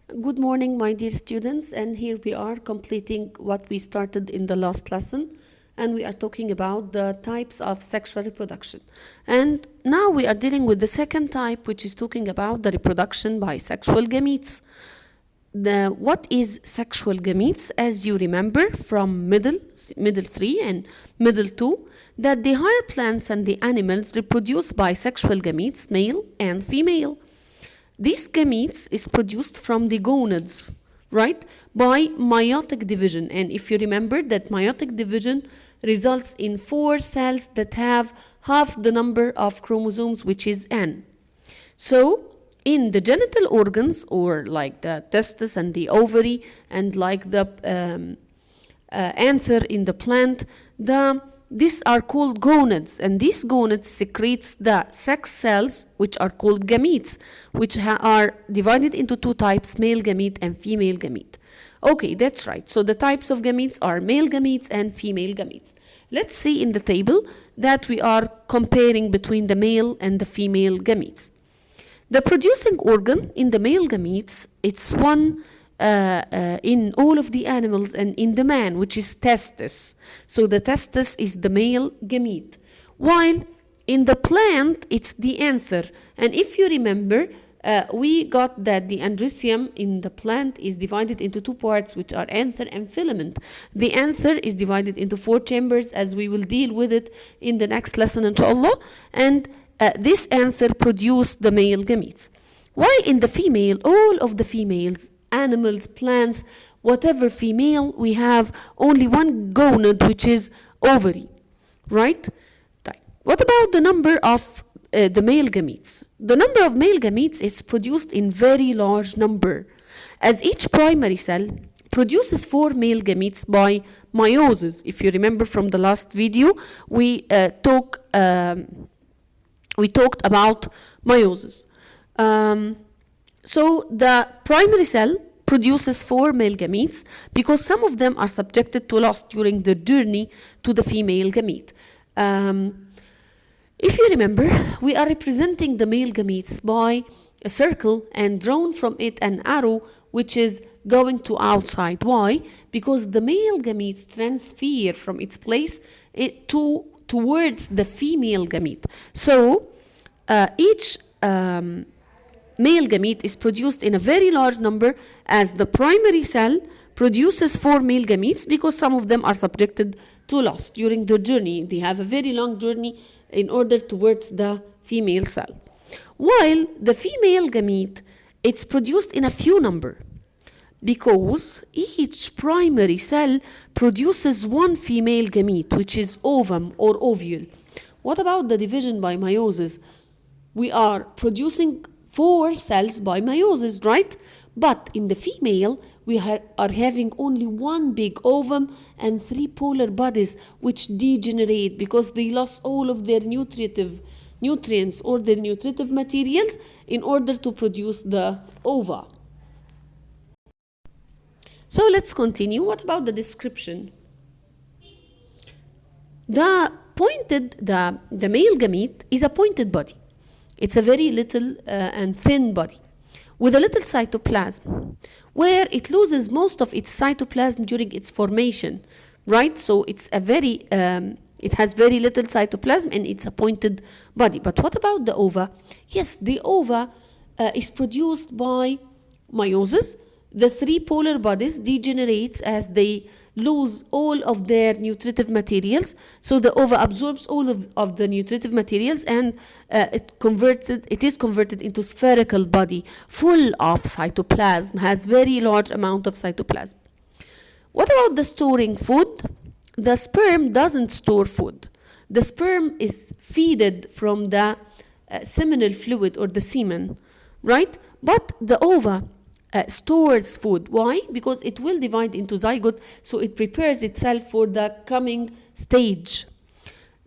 Good morning, my dear students, and here we are completing what we started in the last lesson, and we are talking about the types of sexual reproduction. And now we are dealing with the second type, which is talking about the reproduction by sexual gametes. What is sexual gametes? As you remember from middle 3 and middle 2, that the higher plants and the animals reproduce by sexual gametes, male and female. These gametes is produced from the gonads, right, by meiotic division. And if you remember that meiotic division results in 4 cells that have half the number of chromosomes, which is N. So in the genital organs, or like the testis and the ovary, and like the anther in the plant, these are called gonads, and these gonads secretes the sex cells, which are called gametes, which are divided into 2 types, male gamete and female gamete. Okay, that's right. So the types of gametes are male gametes and female gametes. Let's see in the table that we are comparing between the male and the female gametes. The producing organ in the male gametes, it's one in all of the animals and in the man, which is testis. So the testis is the male gamete. While in the plant, it's the anther. And if you remember, we got that the androcium in the plant is divided into 2 parts, which are anther and filament. The anther is divided into 4 chambers, as we will deal with it in the next lesson, inshallah. And this anther produced the male gametes. While in the female, all of the females, animals, plants, whatever female, we have only one gonad, which is ovary, right? What about the number of the male gametes? The number of male gametes is produced in very large number, as each primary cell produces 4 male gametes by meiosis. If you remember from the last video, we talked about meiosis. So the primary cell produces 4 male gametes because some of them are subjected to loss during the journey to the female gamete. If you remember, we are representing the male gametes by a circle and drawn from it an arrow which is going to outside. Why? Because the male gametes transfer from its place towards the female gamete. So each male gamete is produced in a very large number, as the primary cell produces 4 male gametes because some of them are subjected to loss during the journey. They have a very long journey in order towards the female cell. While the female gamete, it's produced in a few number because each primary cell produces 1 female gamete, which is ovum or ovule. What about the division by meiosis? We are producing 4 cells by meiosis, right? But in the female, we are having only 1 big ovum and 3 polar bodies, which degenerate because they lost all of their nutrients or their nutritive materials in order to produce the ova. So let's continue. What about the description? The male gamete is a pointed body. It's a very little and thin body with a little cytoplasm, where it loses most of its cytoplasm during its formation, right? So it's it has very little cytoplasm and it's a pointed body. But what about the ova? Yes, the ova is produced by meiosis. The 3 polar bodies degenerate as they lose all of their nutritive materials. So the ova absorbs all of the nutritive materials, and it is converted into spherical body full of cytoplasm, has very large amount of cytoplasm. What about the storing food? The sperm doesn't store food. The sperm is fed from the seminal fluid or the semen, right? But the ova stores food. Why? Because it will divide into zygote, so it prepares itself for the coming stage.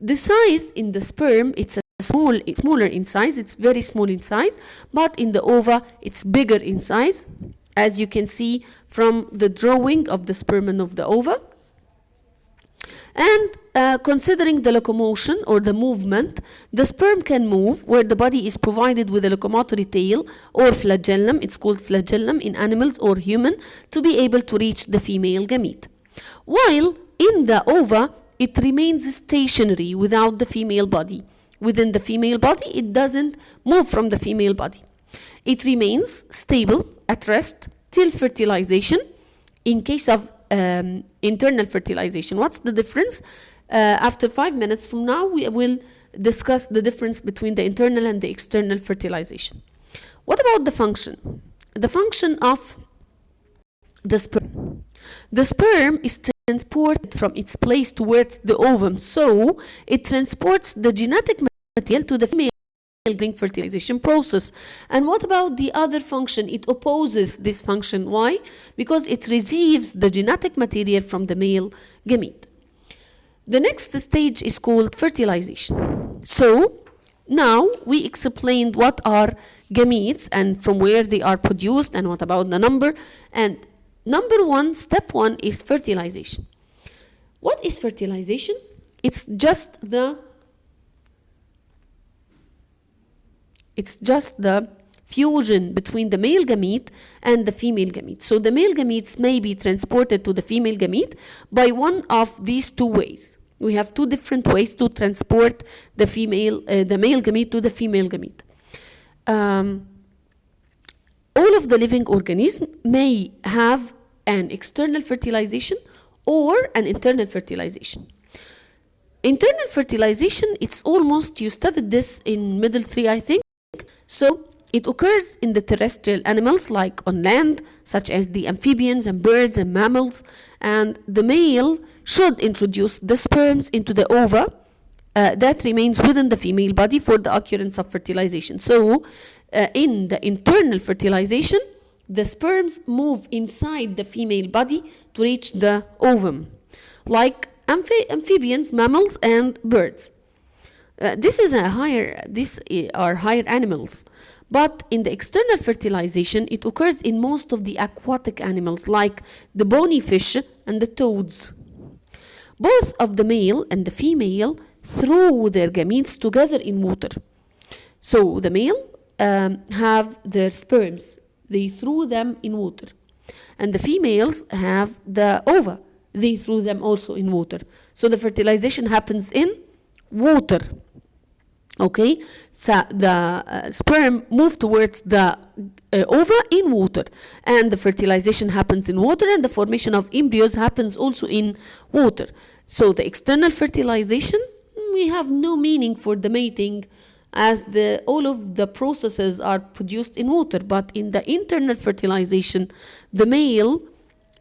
The size in the sperm, it's smaller in size, it's very small in size, but in the ova, it's bigger in size, as you can see from the drawing of the sperm and of the ova. And Considering the locomotion or the movement, the sperm can move where the body is provided with a locomotory tail or flagellum, it's called flagellum in animals or human, to be able to reach the female gamete. While in the ova, it remains stationary without the female body. Within the female body, it doesn't move from the female body. It remains stable at rest till fertilization. In case of internal fertilization, what's the difference? After 5 minutes from now, we will discuss the difference between the internal and the external fertilization. What about the function? The function of the sperm. The sperm is transported from its place towards the ovum, so it transports the genetic material to the female during fertilization process. And what about the other function? It opposes this function. Why? Because it receives the genetic material from the male gamete. The next stage is called fertilization. So now we explained what are gametes and from where they are produced and what about the number. And number one, step one is fertilization. What is fertilization? It's just the fusion between the male gamete and the female gamete. So the male gametes may be transported to the female gamete by one of these two ways. We have two different ways to transport the male gamete to the female gamete. All of the living organisms may have an external fertilization or an internal fertilization. Internal fertilization, it's almost, you studied this in middle 3, I think. So it occurs in the terrestrial animals like on land, such as the amphibians and birds and mammals. And the male should introduce the sperms into the ova that remains within the female body for the occurrence of fertilization. So in the internal fertilization, the sperms move inside the female body to reach the ovum, like amphibians, mammals, and birds. These are higher animals. But in the external fertilization, it occurs in most of the aquatic animals like the bony fish and the toads. Both of the male and the female throw their gametes together in water. So the male have their sperms. They threw them in water. And the females have the ova. They threw them also in water. So the fertilization happens in water. Okay, so the sperm move towards the ova in water, and the fertilization happens in water, and the formation of embryos happens also in water. So the external fertilization, we have no meaning for the mating, as all of the processes are produced in water. But in the internal fertilization, the male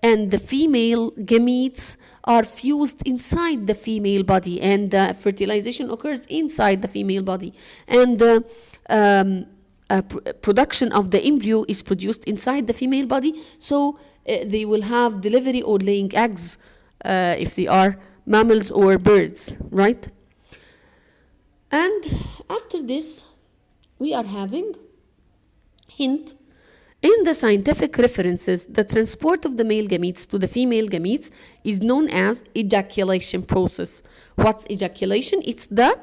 and the female gametes are fused inside the female body, and the fertilization occurs inside the female body, and the production of the embryo is produced inside the female body. So they will have delivery or laying eggs if they are mammals or birds, right? And after this, we are having hint. In the scientific references, the transport of the male gametes to the female gametes is known as ejaculation process. What's ejaculation? It's the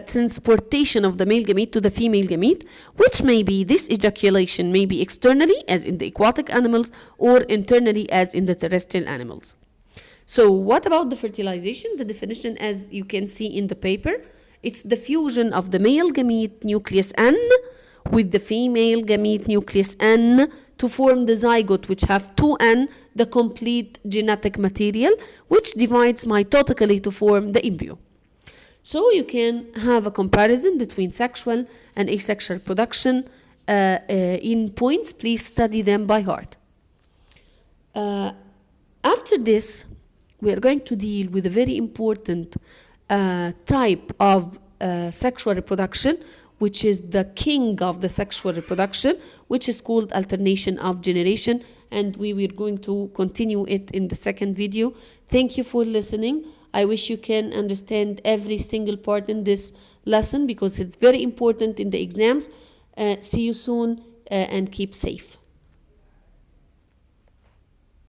transportation of the male gamete to the female gamete, which may be, this ejaculation may be externally, as in the aquatic animals, or internally, as in the terrestrial animals. So what about the fertilization? The definition, as you can see in the paper, it's the fusion of the male gamete nucleus N with the female gamete nucleus N to form the zygote, which have 2N, the complete genetic material, which divides mitotically to form the embryo. So you can have a comparison between sexual and asexual reproduction in points. Please study them by heart. After this, we are going to deal with a very important type of sexual reproduction, which is the king of the sexual reproduction, which is called alternation of generation, and we were going to continue it in the second video. Thank you for listening. I wish you can understand every single part in this lesson because it's very important in the exams. See you soon and keep safe.